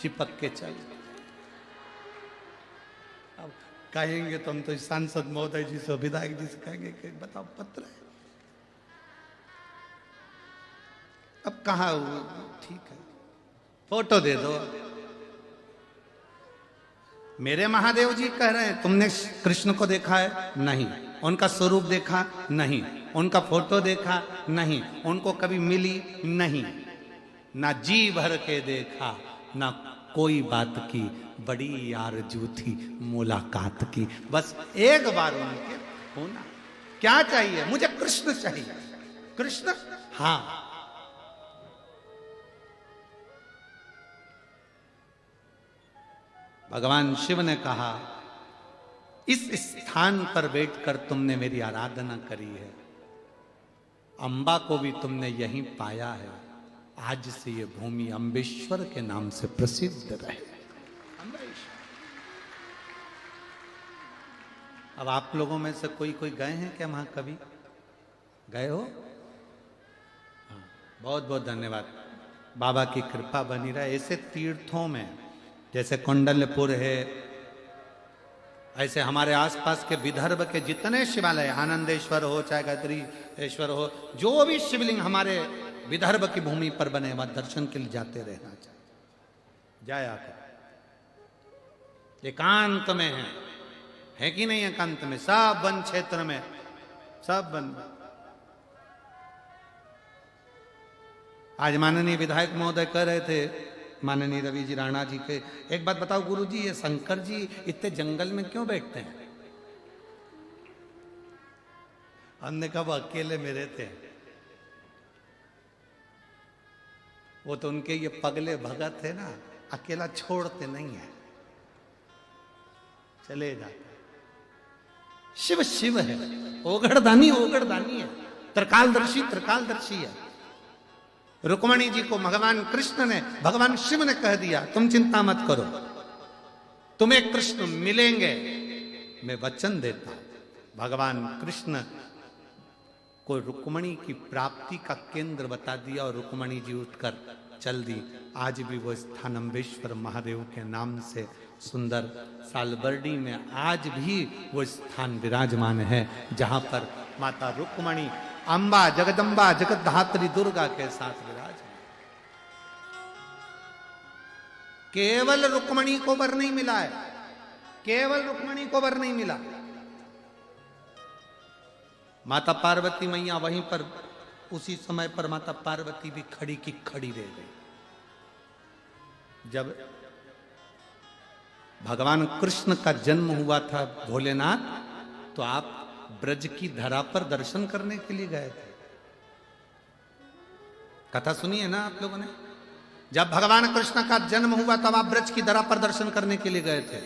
चिपक के चल। अब कहेंगे तो हम तो सांसद महोदय जी से, विधायक जी से कहेंगे कि बताओ पत्र है। अब कहा ठीक है, फोटो दे दो। मेरे महादेव जी कह रहे हैं तुमने कृष्ण को देखा है? नहीं। उनका स्वरूप देखा? नहीं। उनका फोटो देखा? नहीं। उनको कभी मिली? नहीं। ना जी भर के देखा, ना कोई बात की, बड़ी आरज़ू थी मुलाकात की। बस एक बार उनके होना। क्या चाहिए? मुझे कृष्ण चाहिए। कृष्ण? हाँ। भगवान शिव ने कहा इस स्थान पर बैठकर तुमने मेरी आराधना करी है, अंबा को भी तुमने यहीं पाया है, आज से ये भूमि अम्बेश्वर के नाम से प्रसिद्ध रहे। अब आप लोगों में से कोई कोई गए हैं क्या वहां? कभी गए हो? हाँ, बहुत बहुत धन्यवाद। बाबा की कृपा बनी रहे। ऐसे तीर्थों में जैसे कुंडलपुर है, ऐसे हमारे आसपास के विदर्भ के जितने शिवालय, आनंदेश्वर हो चाहे गायत्रीश्वर हो, जो भी शिवलिंग हमारे विदर्भ की भूमि पर बने, वहां दर्शन के लिए जाते रहना चाहिए। जाया कर। एकांत में है कि नहीं? एकांत में, सब वन क्षेत्र में, सब वन। आज माननीय विधायक महोदय कह रहे थे, माननीय रवि जी राणा जी के, एक बात बताओ गुरु जी, ये शंकर जी इतने जंगल में क्यों बैठते हैं? हमने कहा वो अकेले में रहते हैं। वो तो उनके ये पगले भगत है ना, अकेला छोड़ते नहीं है, चले जाते। शिव शिव है, ओगढ़दानी ओगढ़दानी है, त्रिकालदर्शी त्रिकालदर्शी है। रुक्मणी जी को भगवान कृष्ण ने, भगवान शिव ने कह दिया तुम चिंता मत करो, तुम्हें कृष्ण मिलेंगे, मैं वचन देता हूं। भगवान कृष्ण को रुक्मणी की प्राप्ति का केंद्र बता दिया और रुक्मणी जी उठकर चल दी। आज भी वो स्थान अम्बेश्वर महादेव के नाम से सुंदर सालबर्डी में आज भी वो स्थान विराजमान है, जहां पर माता रुक्मणी अम्बा जगदम्बा जगतधात्री दुर्गा के साथ विराजमान। केवल रुक्मणी को वर नहीं मिला है, केवल रुक्मणी को वर नहीं मिला। माता पार्वती मैया वहीं पर, उसी समय पर माता पार्वती भी खड़ी की खड़ी रह गई। जब भगवान कृष्ण का जन्म हुआ था भोलेनाथ, तो आप ब्रज की धरा पर दर्शन करने के लिए गए थे। कथा सुनी है ना आप लोगों ने? जब भगवान कृष्ण का जन्म हुआ तब आप ब्रज की धरा पर दर्शन करने के लिए गए थे।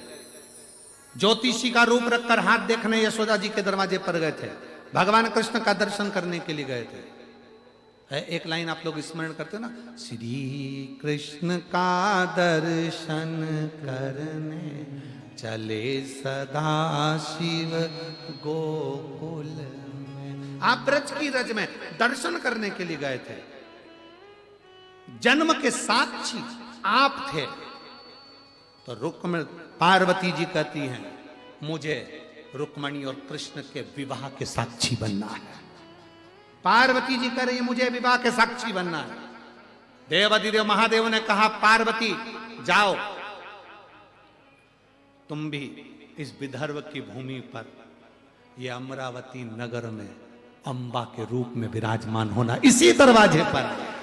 ज्योतिषी का रूप रखकर हाथ देखने यशोदा जी के दरवाजे पर गए थे, भगवान कृष्ण का दर्शन करने के लिए गए थे। है एक लाइन आप लोग स्मरण करते हो ना, श्री कृष्ण का दर्शन करने चले सदा शिव गोकुल में। आप ब्रज की रज में दर्शन करने के लिए गए थे, जन्म के साक्षी आप थे। तो रुक्मणी पार्वती जी कहती हैं मुझे रुक्मणी और कृष्ण के विवाह के साक्षी बनना है। पार्वती जी कह रही है मुझे विवाह के साक्षी बनना है। देवाधिदेव महादेव ने कहा पार्वती जाओ, तुम भी इस विदर्भ की भूमि पर ये अमरावती नगर में अंबा के रूप में विराजमान होना, इसी दरवाजे पर।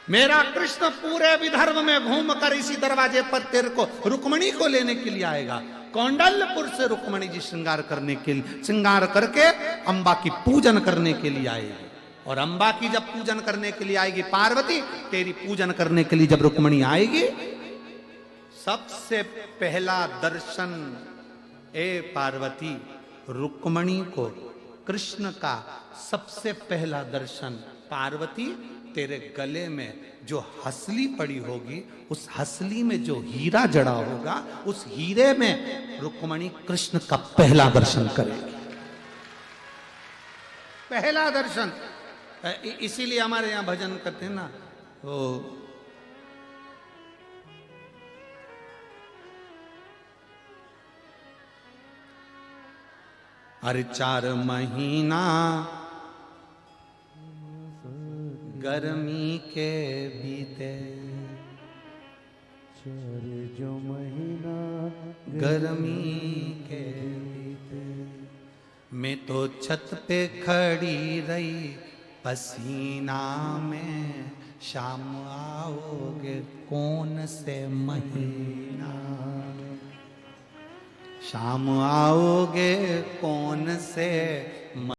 मेरा कृष्ण पूरे विदर्भ में घूमकर इसी दरवाजे पर तेरे को रुक्मणी को लेने के लिए आएगा। कौंडलपुर से रुक्मणी जी श्रृंगार करने के लिए, श्रृंगार करके अंबा की पूजन करने के लिए आएगी। और अंबा की जब पूजन करने के लिए आएगी पार्वती, तेरी पूजन करने के लिए जब रुक्मणी आएगी, सबसे पहला दर्शन ए पार्वती, रुक्मणी को कृष्ण का सबसे पहला दर्शन पार्वती, तेरे गले में जो हसली पड़ी होगी, उस हसली में जो हीरा जड़ा होगा, उस हीरे में रुक्मणी कृष्ण का पहला दर्शन करेगी। पहला दर्शन। इसीलिए हमारे यहाँ भजन करते हैं ना, वो अरे 4 महीना गर्मी के बीते, 4 जो महीना गर्मी के बीते, मैं तो छत पे खड़ी रही पसीना में, शाम आओगे कौन से महीना, शाम आओगे कौन से